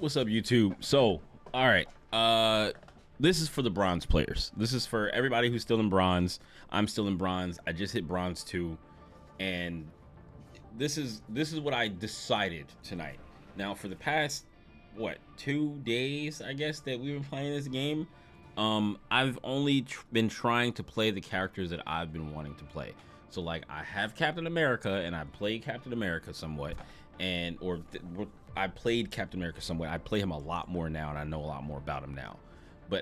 What's up, YouTube? So, all right, this is for the bronze players. This is for everybody who's still in bronze. I'm still in bronze. I just hit bronze 2, and this is what I decided tonight. Now, for the past 2 days, I guess, that we've been playing this game, I've only been trying to play the characters that I've been wanting to play. So, like, I have Captain America, and I played Captain America somewhat, and I played Captain America somewhat. I play him a lot more now, and I know a lot more about him now.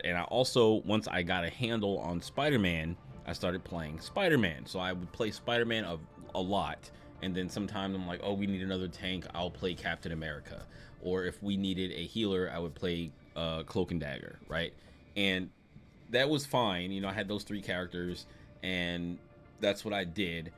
And I also, once I got a handle on Spider-Man, I started playing Spider-Man. So I would play Spider-Man a lot, and then sometimes I'm like, oh, we need another tank, I'll play Captain America. Or if we needed a healer, I would play Cloak and Dagger, right? And that was fine. You know, I had those 3 characters, and that's what I did.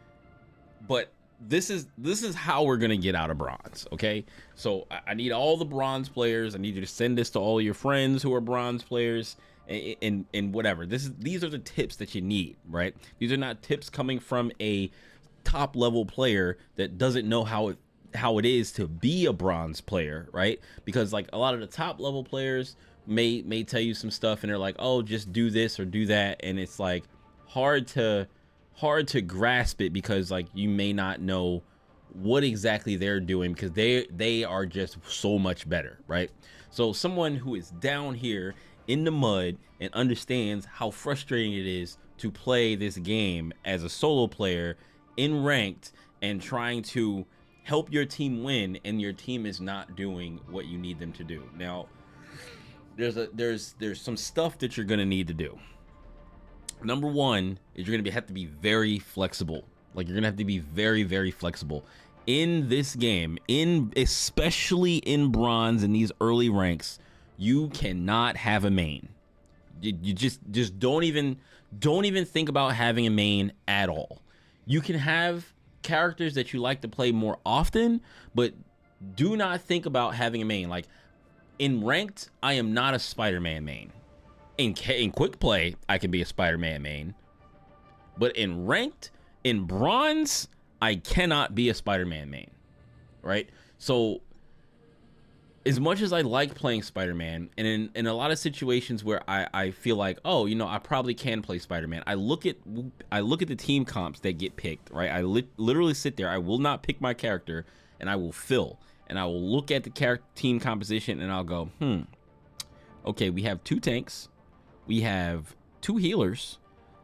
But this is how we're gonna get out of bronze, okay? So I need all the bronze players. I need you to send this to all your friends who are bronze players, and whatever. These are the tips that you need, right? These are not tips coming from a top level player that doesn't know how it is to be a bronze player, right? Because like a lot of the top level players may tell you some stuff, and they're like, oh, just do this or do that, and it's like hard to grasp it, because like you may not know what exactly they're doing, because they are just so much better, right? So someone who is down here in the mud and understands how frustrating it is to play this game as a solo player in ranked and trying to help your team win, and your team is not doing what you need them to do. Now, there's some stuff that you're gonna need to do. Number 1 is you're gonna have to be very flexible. Like, you're gonna have to be very, very flexible in this game, especially in bronze, in these early ranks. You cannot have a main. You just don't even think about having a main at all. You can have characters that you like to play more often, but do not think about having a main. Like, in ranked, I am not a Spider-Man main. In quick play, I can be a Spider-Man main, but in ranked, in bronze, I cannot be a Spider-Man main, right? So as much as I like playing Spider-Man, and in a lot of situations where I feel like, oh, you know, I probably can play Spider-Man, I look at the team comps that get picked, right? I literally sit there, I will not pick my character, and I will fill, and I will look at the team composition, and I'll go, okay, we have 2 tanks, we have 2 healers.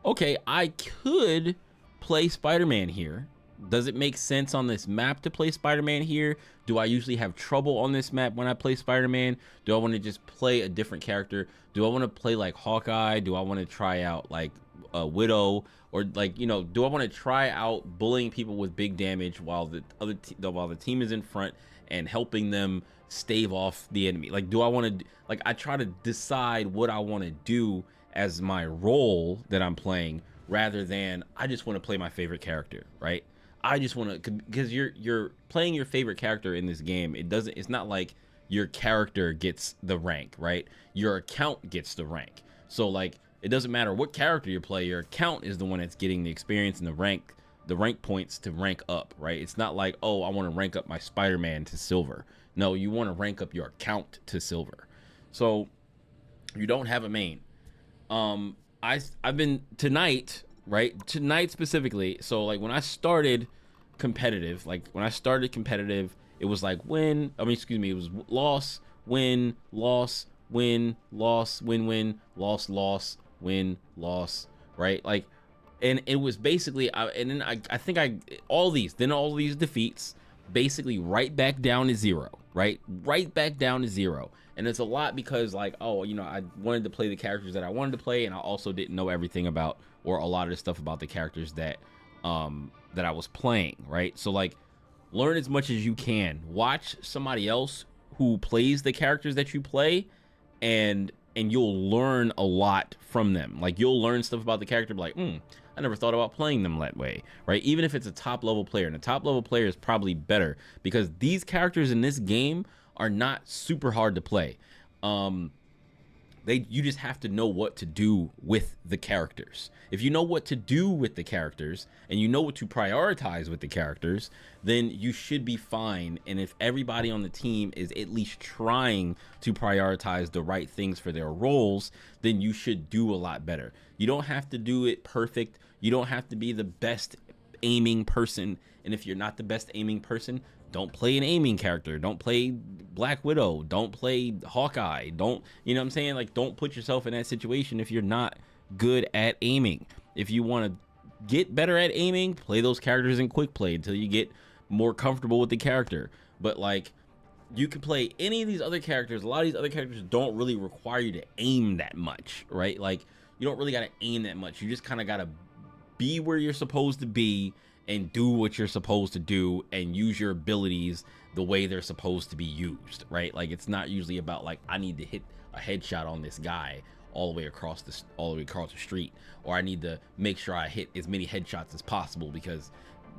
Okay, I could play Spider-Man here. Does it make sense on this map to play Spider-Man here? Do I usually have trouble on this map when I play Spider-Man? Do I want to just play a different character? Do I want to play like Hawkeye? Do I want to try out like a Widow? Or like, you know, do I want to try out bullying people with big damage while the team is in front and helping them stave off the enemy? Like, do I want to, like, I try to decide what I want to do as my role that I'm playing, rather than I just want to play my favorite character, right? I just want to, because you're playing your favorite character in this game. It's not like your character gets the rank, right? Your account gets the rank. So like, it doesn't matter what character you play, your account is the one that's getting the experience and the rank points to rank up, right? It's not like, oh, I want to rank up my Spider-Man to silver. No, you want to rank up your account to silver. So you don't have a main. I've been tonight specifically. So like when I started competitive, it was like it was loss, win, loss, win, loss, win, loss, loss, win, loss, right? Like, and it was basically, I think all these defeats, basically right back down to 0, right back down to 0. And it's a lot because, like, oh, you know, I wanted to play the characters that I wanted to play, and I also didn't know everything about, or a lot of the stuff about the characters that I was playing, right? So like, learn as much as you can. Watch somebody else who plays the characters that you play, and you'll learn a lot from them. Like, you'll learn stuff about the character, like, I never thought about playing them that way, right? Even if it's a top level player, and a top level player is probably better, because these characters in this game are not super hard to play. The You just have to know what to do with the characters. If you know what to do with the characters and you know what to prioritize with the characters, then you should be fine. And if everybody on the team is at least trying to prioritize the right things for their roles, then you should do a lot better. You don't have to do it perfect. You don't have to be the best aiming person. And if you're not the best aiming person, don't play an aiming character. Don't play Black Widow. Don't play Hawkeye. Don't, you know what I'm saying? Like, don't put yourself in that situation if you're not good at aiming. If you want to get better at aiming, play those characters in quick play until you get more comfortable with the character. But like, you can play any of these other characters. A lot of these other characters don't really require you to aim that much, right? Like, you don't really got to aim that much. You just kind of got to be where you're supposed to be and do what you're supposed to do and use your abilities the way they're supposed to be used, right? Like, it's not usually about like, I need to hit a headshot on this guy all the way across the street, or I need to make sure I hit as many headshots as possible because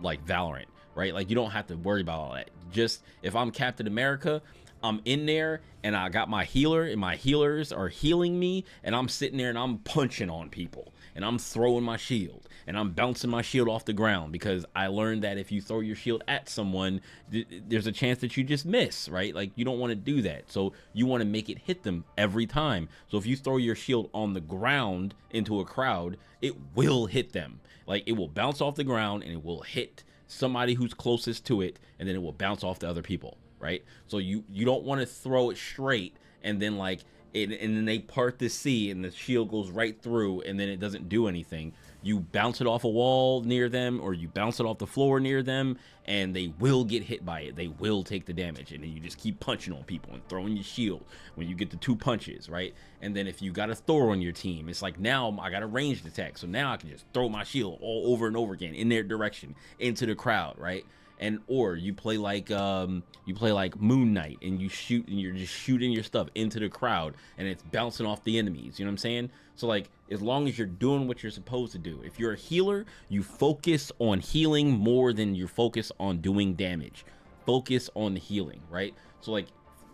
like Valorant, right? Like, you don't have to worry about all that. Just if I'm Captain America, I'm in there and I got my healer and my healers are healing me, and I'm sitting there and I'm punching on people and I'm throwing my shield and I'm bouncing my shield off the ground, because I learned that if you throw your shield at someone, there's a chance that you just miss, right? Like, you don't want to do that. So you want to make it hit them every time. So if you throw your shield on the ground into a crowd, it will hit them. Like, it will bounce off the ground and it will hit somebody who's closest to it, and then it will bounce off to other people, right? So you don't want to throw it straight and then like and then they part the sea and the shield goes right through and then it doesn't do anything. You bounce it off a wall near them, or you bounce it off the floor near them, and they will get hit by it. They will take the damage, and then you just keep punching on people and throwing your shield when you get the 2 punches, right? And then if you got a Thor on your team, it's like, now I got a ranged attack, so now I can just throw my shield all over and over again in their direction into the crowd, right? And or you play like Moon Knight, and you shoot and you're just shooting your stuff into the crowd and it's bouncing off the enemies. You know what I'm saying? So like, as long as you're doing what you're supposed to do. If you're a healer, you focus on healing more than you focus on doing damage. Focus on the healing, right? So like,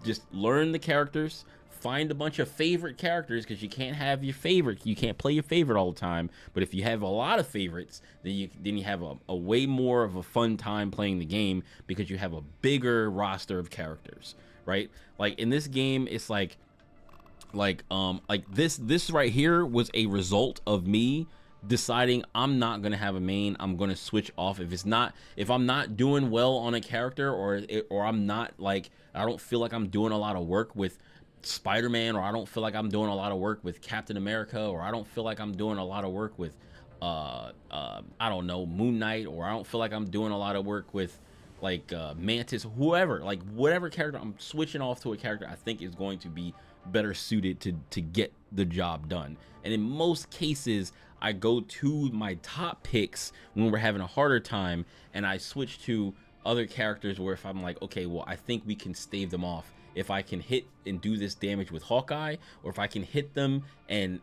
just learn the characters, find a bunch of favorite characters, because you can't have your favorite, you can't play your favorite all the time. But if you have a lot of favorites, then you have a way more of a fun time playing the game, because you have a bigger roster of characters, right? Like in this game, it's like this right here was a result of me deciding I'm not gonna have a main. I'm gonna switch off if I'm not doing well on a character, or I'm not like, I don't feel like I'm doing a lot of work with Spider-Man, or I don't feel like I'm doing a lot of work with Captain America, or I don't feel like I'm doing a lot of work with I don't know, Moon Knight, or I don't feel like I'm doing a lot of work with like Mantis, whoever, like whatever character, I'm switching off to a character I think is going to be better suited to get the job done. And in most cases, I go to my top picks when we're having a harder time, and I switch to other characters where if I'm like, okay, well, I think we can stave them off if I can hit and do this damage with Hawkeye, or if I can hit them and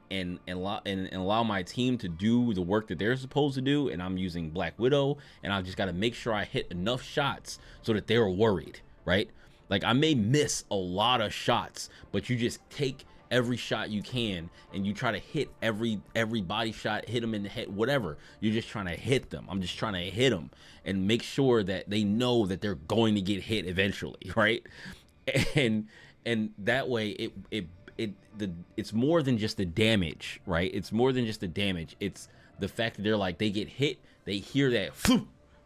allow my team to do the work that they're supposed to do, and I'm using Black Widow, and I just got to make sure I hit enough shots so that they're worried, right? Like, I may miss a lot of shots, but you just take every shot you can and you try to hit every body shot, hit them in the head, whatever. You're just trying to hit them. I'm just trying to hit them and make sure that they know that they're going to get hit eventually, right? And that way it's more than just the damage, right? It's more than just the damage. It's the fact that they're like, they get hit, they hear that,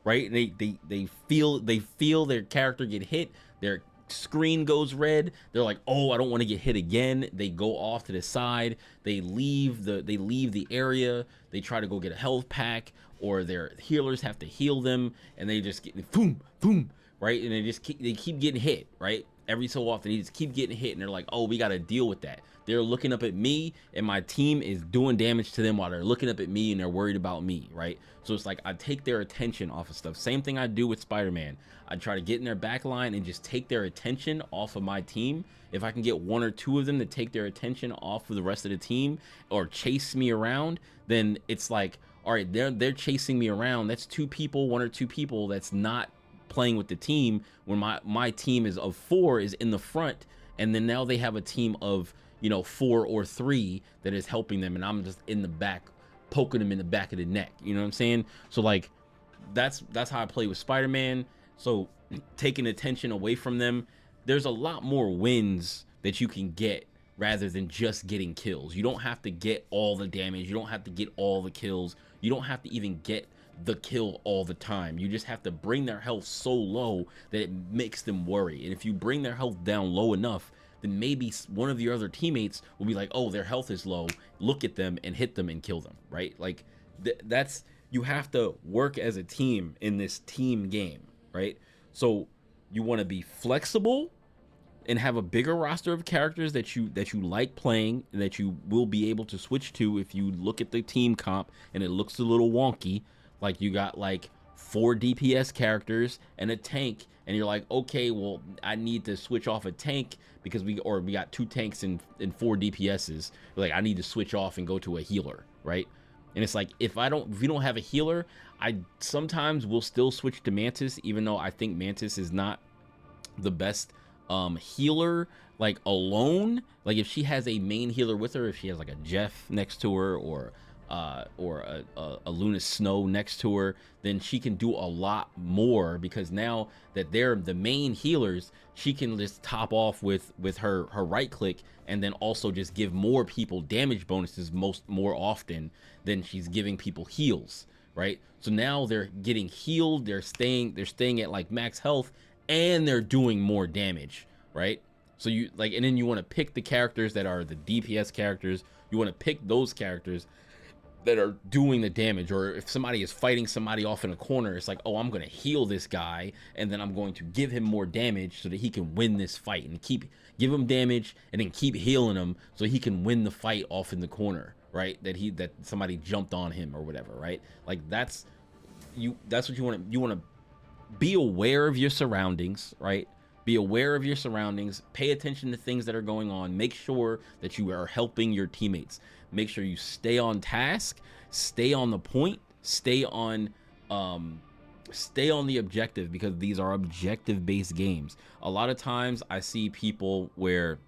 right? They feel their character get hit, their screen goes red, they're like, oh, I don't want to get hit again. They go off to the side, they leave the area, they try to go get a health pack, or their healers have to heal them, and they just get boom, boom, right? And they keep getting hit, right? Every so often, they just keep getting hit, and they're like, oh, we got to deal with that. They're looking up at me, and my team is doing damage to them while they're looking up at me, and they're worried about me, right? So it's like, I take their attention off of stuff. Same thing I do with Spider-Man. I try to get in their back line and just take their attention off of my team. If I can get 1 or 2 of them to take their attention off of the rest of the team, or chase me around, then it's like, all right, they're chasing me around. That's 2 people, 1 or 2 people that's not playing with the team, when my team is of 4 is in the front, and then now they have a team of you know, 4 or 3 that is helping them, and I'm just in the back poking them in the back of the neck. You know what I'm saying? So like that's how I play with Spider-Man. So taking attention away from them, there's a lot more wins that you can get rather than just getting kills. You don't have to get all the damage, you don't have to get all the kills, you don't have to even get the kill all the time. You just have to bring their health so low that it makes them worry. And if you bring their health down low enough, then maybe one of your other teammates will be like, oh, their health is low, look at them and hit them and kill them, right? Like that's, you have to work as a team in this team game, right? So you want to be flexible and have a bigger roster of characters that you like playing and that you will be able to switch to if you look at the team comp and it looks a little wonky. Like you got like 4 DPS characters and a tank, and you're like, okay, well, I need to switch off a tank because we got 2 tanks and 4 DPSs. Like I need to switch off and go to a healer, right? And it's like, if we don't have a healer, I sometimes will still switch to Mantis, even though I think Mantis is not the best healer like alone. Like if she has a main healer with her, if she has like a Jeff next to her or a Luna Snow next to her, then she can do a lot more, because now that they're the main healers, she can just top off with her right click and then also just give more people damage bonuses more often than she's giving people heals, right? So now they're getting healed, they're staying at like max health, and they're doing more damage, right? So you like, and then you want to pick the characters that are the DPS characters. You want to pick those characters that are doing the damage. Or if somebody is fighting somebody off in a corner, it's like, oh, I'm going to heal this guy and then I'm going to give him more damage so that he can win this fight, and give him damage and then keep healing him so he can win the fight off in the corner, right? That somebody jumped on him or whatever, right? Like that's what you want to be aware of your surroundings, right? Be aware of your surroundings, pay attention to things that are going on, make sure that you are helping your teammates, make sure you stay on task, stay on the point, stay on the objective, because these are objective based games. A lot of times I see people where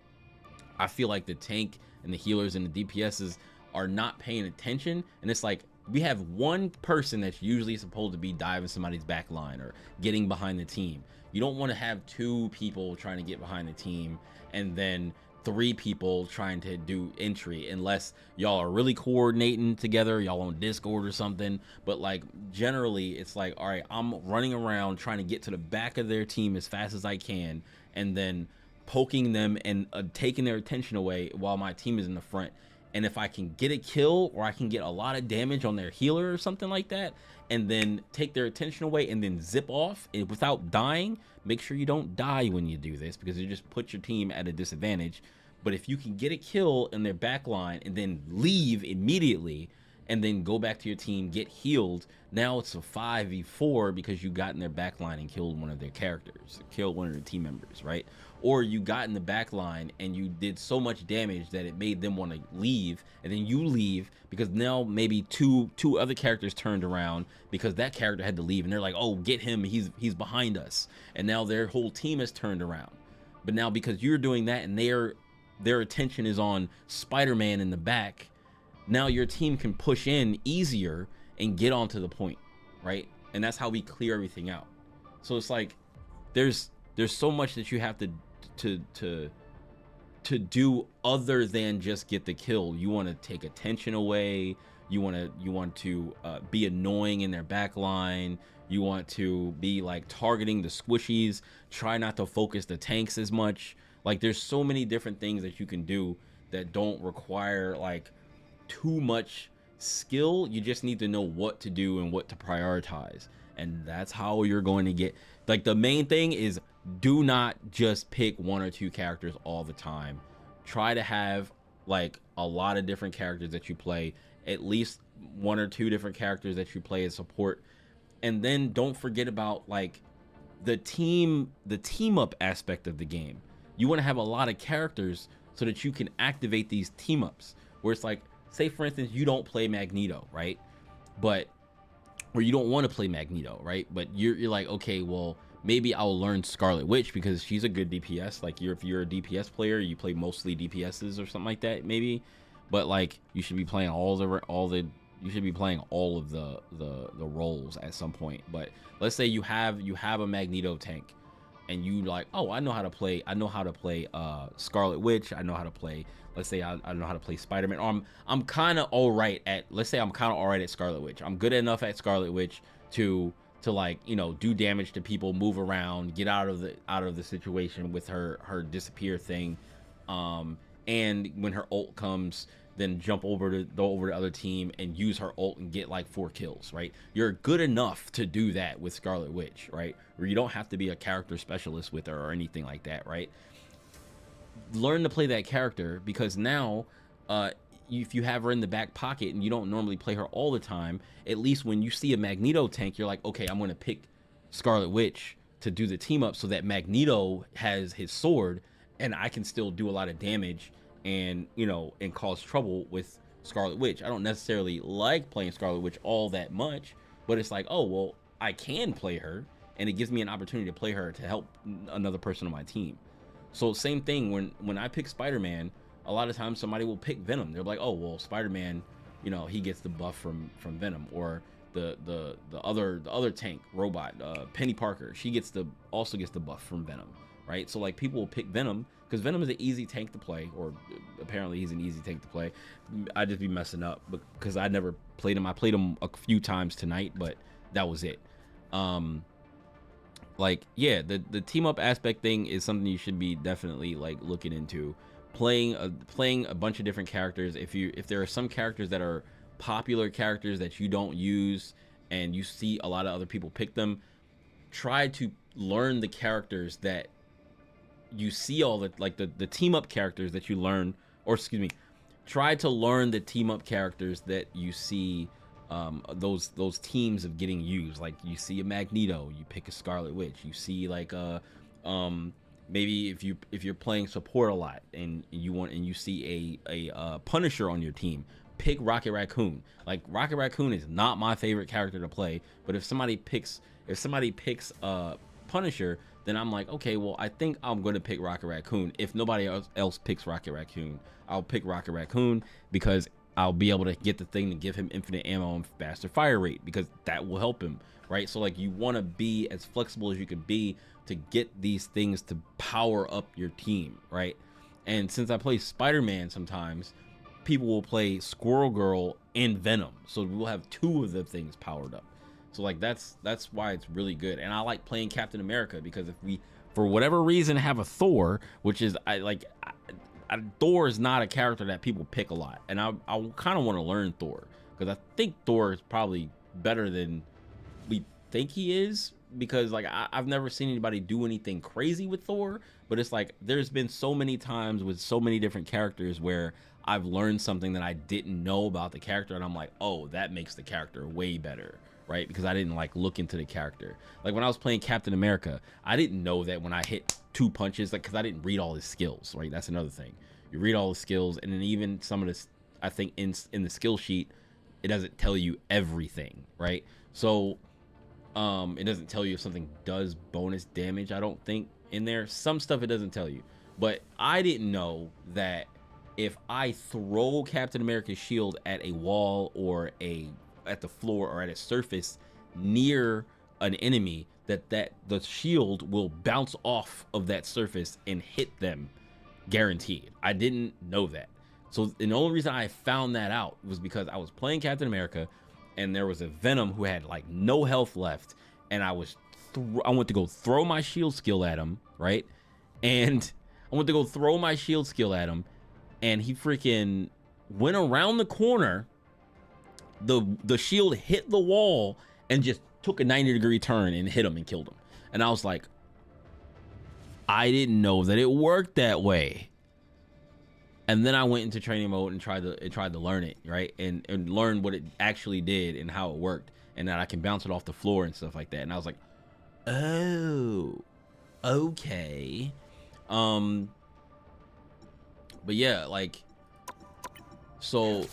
I feel like the tank and the healers and the DPSs are not paying attention, and it's like, we have one person that's usually supposed to be diving somebody's back line or getting behind the team. You don't want to have 2 people trying to get behind the team and then 3 people trying to do entry, unless y'all are really coordinating together, y'all on Discord or something. But like generally it's like, all right, I'm running around trying to get to the back of their team as fast as I can, and then poking them and taking their attention away while my team is in the front. And if I can get a kill, or I can get a lot of damage on their healer or something like that, and then take their attention away and then zip off and without dying, make sure you don't die when you do this, because it just puts your team at a disadvantage. But if you can get a kill in their back line and then leave immediately and then go back to your team, get healed, now it's a 5v4 because you got in their back line and killed one of their characters, killed one of their team members, right? Or you got in the back line and you did so much damage that it made them want to leave, and then you leave because now maybe two other characters turned around because that character had to leave, and they're like, oh, get him, he's behind us, and now their whole team has turned around. But now because you're doing that and their attention is on Spider-Man in the back, now your team can push in easier and get onto the point, right? And that's how we clear everything out. So it's like there's so much that you have to do other than just get the kill. You want to take attention away, you want to be annoying in their back line, you want to be like targeting the squishies, try not to focus the tanks as much. Like there's so many different things that you can do that don't require like too much skill. You just need to know what to do and what to prioritize, and that's how you're going to get, like, the main thing is, do not just pick 1 or 2 characters all the time. Try to have like a lot of different characters that you play, at least 1 or 2 different characters that you play as support. And then don't forget about like the team up aspect of the game. You want to have a lot of characters so that you can activate these team ups, where it's like, say for instance, you don't play Magneto, right? Or you don't want to play Magneto, right? But you're like, okay, well, maybe I'll learn Scarlet Witch because she's a good DPS. Like if you're a DPS player, you play mostly DPSs or something like that, maybe. But like you should be playing you should be playing all of the roles at some point. But let's say you have a Magneto tank, and you like, oh, I know how to play Scarlet Witch. I know how to play. Let's say I know how to play Spider-Man. Or I'm kind of all right at. Let's say I'm kind of all right at Scarlet Witch. I'm good enough at Scarlet Witch to like, you know, do damage to people, move around, get out of the situation with her disappear thing. And when her ult comes, then jump over to the other team and use her ult and get like 4 kills, right? You're good enough to do that with Scarlet Witch, right? Where you don't have to be a character specialist with her or anything like that, right? Learn to play that character, because now if you have her in the back pocket and you don't normally play her all the time, at least when you see a Magneto tank, you're like, okay, I'm going to pick Scarlet Witch to do the team up so that Magneto has his sword and I can still do a lot of damage and, you know, and cause trouble with Scarlet Witch. I don't necessarily like playing Scarlet Witch all that much, but it's like, oh, well, I can play her, and it gives me an opportunity to play her to help another person on my team. So same thing when I pick Spider-Man, a lot of times somebody will pick Venom. They're like, oh, well, Spider-Man, you know, he gets the buff from Venom. Or the other tank robot, Penny Parker, she also gets the buff from Venom, right? So like people will pick Venom because Venom is an easy tank to play, or apparently he's an easy tank to play. I just be messing up because I never played him. I played him a few times tonight, but that was it. Like, yeah, the team up aspect thing is something you should be definitely like looking into. Playing a bunch of different characters. If there are some characters that are popular characters that you don't use and you see a lot of other people pick them, try to learn the characters that you see, all the like the team up characters that you learn, or excuse me, try to learn the team up characters that you see those teams of getting used. Like you see a Magneto, you pick a Scarlet Witch. You see like maybe if you're playing support a lot and you see a Punisher on your team, pick Rocket Raccoon. Like Rocket Raccoon is not my favorite character to play, but if somebody picks Punisher, then I'm like, okay, well, I think I'm going to pick Rocket Raccoon. If nobody else picks Rocket Raccoon, I'll pick Rocket Raccoon because I'll be able to get the thing to give him infinite ammo and faster fire rate, because that will help him, right? So like you want to be as flexible as you can be to get these things to power up your team, right? And since I play Spider-Man, sometimes people will play Squirrel Girl and Venom, so we'll have 2 of the things powered up. So like that's why it's really good. And I like playing Captain America because if we, for whatever reason, have a Thor, which is Thor is not a character that people pick a lot, and I kind of want to learn Thor because I think Thor is probably better than we think he is, because like I've never seen anybody do anything crazy with Thor, but it's like there's been so many times with so many different characters where I've learned something that I didn't know about the character, and I'm like, oh, that makes the character way better, right? Because I didn't like look into the character. Like when I was playing Captain America, I didn't know that when I hit 2 punches, like, because I didn't read all his skills, right? That's another thing. You read all the skills, and then even some of this, I think in the skill sheet, it doesn't tell you everything, right? So it doesn't tell you if something does bonus damage, I don't think, in there. Some stuff it doesn't tell you, but I didn't know that if I throw Captain America's shield at a wall or at the floor or at a surface near an enemy, that the shield will bounce off of that surface and hit them, guaranteed. I didn't know that. So the only reason I found that out was because I was playing Captain America and there was a Venom who had like no health left, and I went to go throw my shield skill at him, right? And I went to go throw my shield skill at him, and he freaking went around the corner. The shield hit the wall and just took a 90-degree turn and hit him and killed him. And I was like, I didn't know that it worked that way. And then I went into training mode and tried to learn it, right? And learn what it actually did and how it worked, and that I can bounce it off the floor and stuff like that. And I was like, oh, okay. But yeah, like, so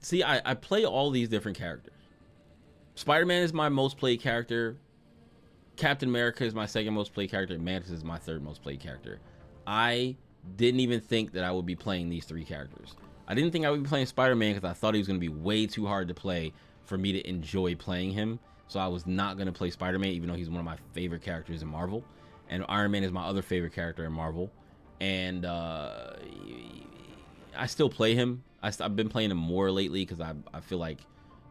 see, I play all these different characters. Spider-Man is my most played character. Captain America is my second most played character. Mantis is my third most played character. I didn't even think that I would be playing these 3 characters. I didn't think I would be playing Spider-Man because I thought he was going to be way too hard to play for me to enjoy playing him. So I was not going to play Spider-Man, even though he's one of my favorite characters in Marvel. And Iron Man is my other favorite character in Marvel. And I still play him. I've been playing him more lately because I feel like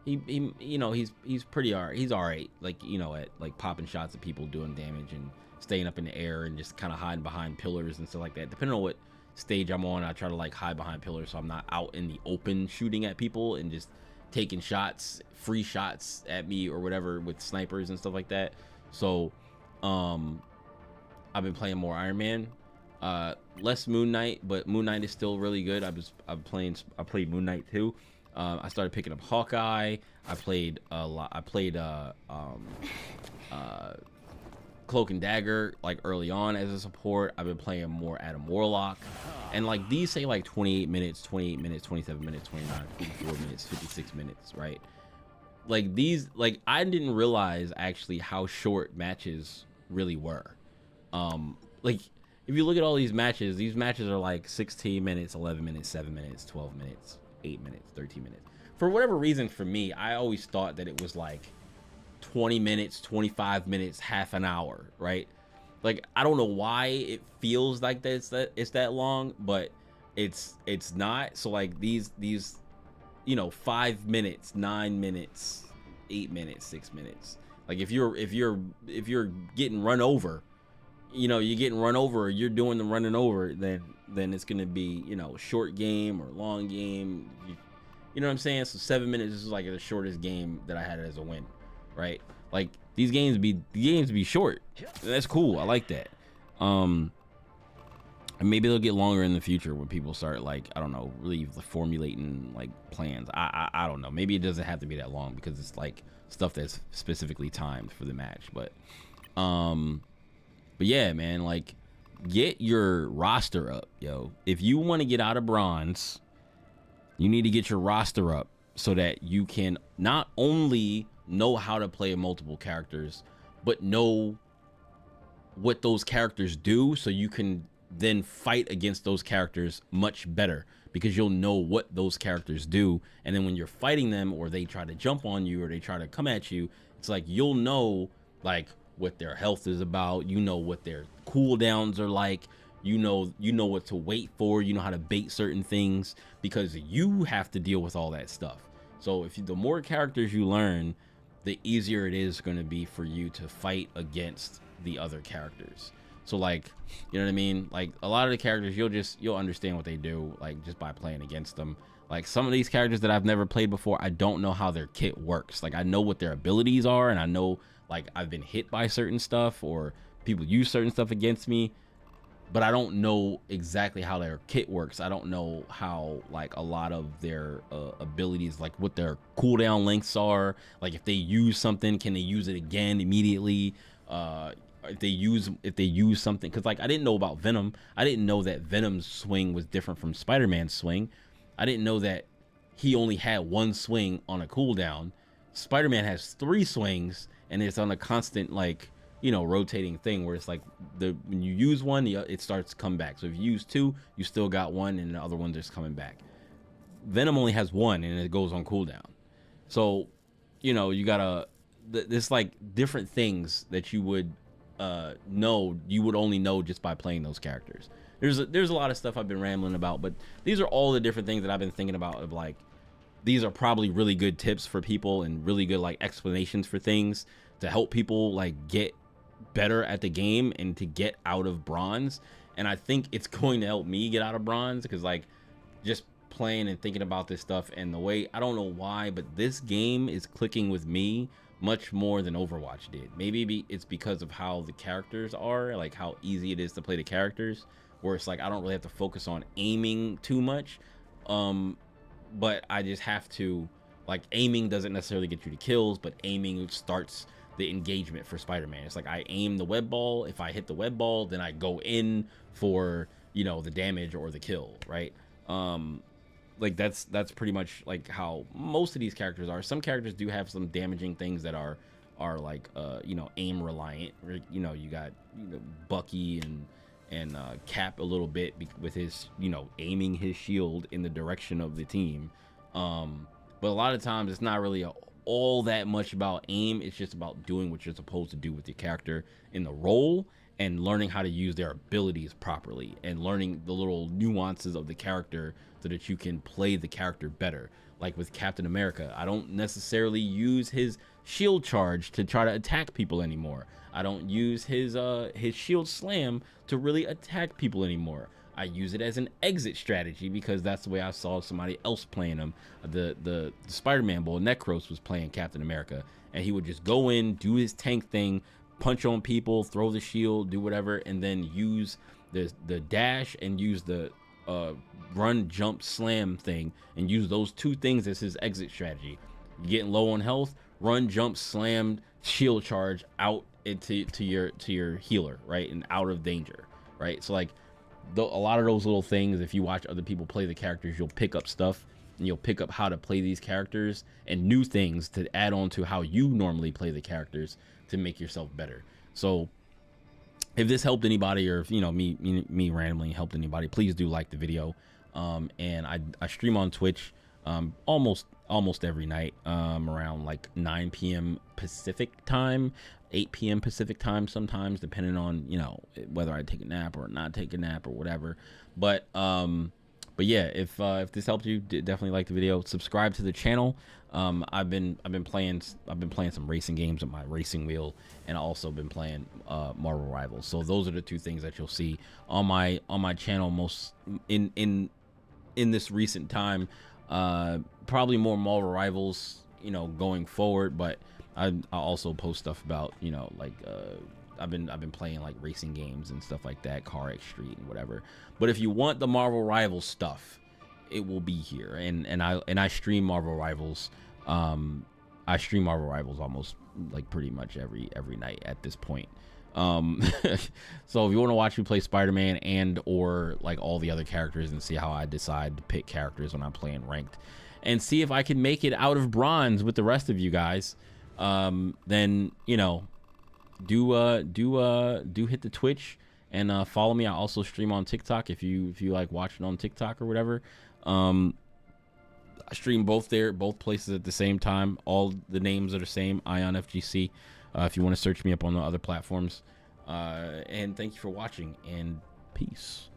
he you know, he's pretty alright. He's alright, like, you know, at like popping shots at people, doing damage, and staying up in the air, and just kind of hiding behind pillars and stuff like that. Depending on what stage I'm on, I try to like hide behind pillars so I'm not out in the open shooting at people and just taking shots, free shots at me or whatever with snipers and stuff like that. So I've been playing more Iron Man, less Moon Knight, but Moon Knight is still really good. I played Moon Knight too. I started picking up Hawkeye. I played a lot. I played Cloak and Dagger like early on as a support. I've been playing more Adam Warlock, and like these say like 28 minutes, 28 minutes, 27 minutes, 29, 54 minutes, 56 minutes, right? Like these, like I didn't realize actually how short matches really were. Like if you look at all these matches are like 16 minutes, 11 minutes, 7 minutes, 12 minutes, 8 minutes, 13 minutes. For whatever reason, for me, I always thought that it was like 20 minutes, 25 minutes, half an hour, right? Like I don't know why it feels like that it's that long, but it's not. So like these you know, 5 minutes, 9 minutes, 8 minutes, 6 minutes. Like if you're getting run over, you know, you're getting run over, or you're doing the running over, then it's gonna be, you know, short game or long game. You know what I'm saying? So 7 minutes is like the shortest game that I had as a win, right? Like these games be short. That's cool. I like that. And maybe they'll get longer in the future when people start like, I don't know, really formulating like plans. I don't know. Maybe it doesn't have to be that long because it's like stuff that's specifically timed for the match. But yeah, man, like get your roster up, yo. If you want to get out of bronze, you need to get your roster up so that you can not only know how to play multiple characters, but know what those characters do, so you can then fight against those characters much better, because you'll know what those characters do. And then when you're fighting them, or they try to jump on you, or they try to come at you, it's like you'll know like what their health is about, you know what their cooldowns are like, you know what to wait for, you know how to bait certain things, because you have to deal with all that stuff. So the more characters you learn, the easier it is going to be for you to fight against the other characters. So like, you know what I mean? Like a lot of the characters, you'll understand what they do, like just by playing against them. Like some of these characters that I've never played before, I don't know how their kit works. Like I know what their abilities are, and I know like I've been hit by certain stuff, or people use certain stuff against me, but I don't know exactly how their kit works. I don't know how like a lot of their abilities, like what their cooldown lengths are. Like if they use something, can they use it again immediately? If they use something, because like I didn't know about Venom. I didn't know that Venom's swing was different from Spider-Man's swing. I didn't know that he only had one swing on a cooldown. Spider-Man has 3 swings, and it's on a constant like, you know, rotating thing where it's like when you use one, it starts to come back. So if you use 2, you still got 1, and the other one just coming back. Venom only has 1, and it goes on cooldown. So, you know, you gotta there's like different things that you would only know just by playing those characters. There's a lot of stuff I've been rambling about, but these are all the different things that I've been thinking about, of like, these are probably really good tips for people, and really good like explanations for things to help people like get better at the game and to get out of bronze. And I think it's going to help me get out of bronze, because like just playing and thinking about this stuff, and the way, I don't know why, but this game is clicking with me much more than Overwatch did. Maybe it's because of how the characters are, like how easy it is to play the characters, where it's like I don't really have to focus on aiming too much, but I just have to, like, aiming doesn't necessarily get you to kills, but aiming starts the engagement for Spider-Man. It's like I aim the web ball, if I hit the web ball, then I go in for, you know, the damage or the kill, right? Like that's pretty much like how most of these characters are. Some characters do have some damaging things that are are like you know, aim reliant. You know, you got, you know, Bucky and Cap a little bit with his, you know, aiming his shield in the direction of the team. But a lot of times it's not really all that much about aim. It's just about doing what you're supposed to do with your character in the role, and learning how to use their abilities properly, and learning the little nuances of the character so that you can play the character better. Like with Captain America, I don't necessarily use his shield charge to try to attack people anymore. I don't use his shield slam to really attack people anymore. I use it as an exit strategy because that's the way I saw somebody else playing him. The Spider-Man boy, Necros, was playing Captain America, and he would just go in, do his tank thing, punch on people, throw the shield, do whatever, and then use the dash and use the run, jump, slam thing, and use those two things as his exit strategy. You're getting low on health, run, jump, slam, shield charge out into your healer, right, and out of danger, right? So like a lot of those little things, if you watch other people play the characters, you'll pick up stuff, and you'll pick up how to play these characters and new things to add on to how you normally play the characters to make yourself better. So if this helped anybody, or if, you know, me randomly helped anybody, please do like the video. And I stream on Twitch almost every night, around like 9 p.m. Pacific time, 8 p.m. Pacific time sometimes, depending on, you know, whether I take a nap or not take a nap or whatever. But yeah, if this helped you, definitely like the video, subscribe to the channel. I've been playing some racing games with my racing wheel, and I also been playing Marvel Rivals. So those are the two things that you'll see on my channel most in this recent time. Probably more Marvel Rivals, you know, going forward, but I also post stuff about, you know, like I've been playing like racing games and stuff like that, Car X Street and whatever. But if you want the Marvel Rivals stuff, it will be here. And I stream Marvel Rivals. I stream Marvel Rivals almost like pretty much every night at this point. So if you want to watch me play Spider-Man and or like all the other characters, and see how I decide to pick characters when I'm playing ranked, and see if I can make it out of bronze with the rest of you guys, then, you know, do hit the Twitch and follow me. I also stream on TikTok if you like watching on TikTok or whatever. I stream both places at the same time. All the names are the same, EyeonFGC. If you want to search me up on the other platforms. And thank you for watching, and peace.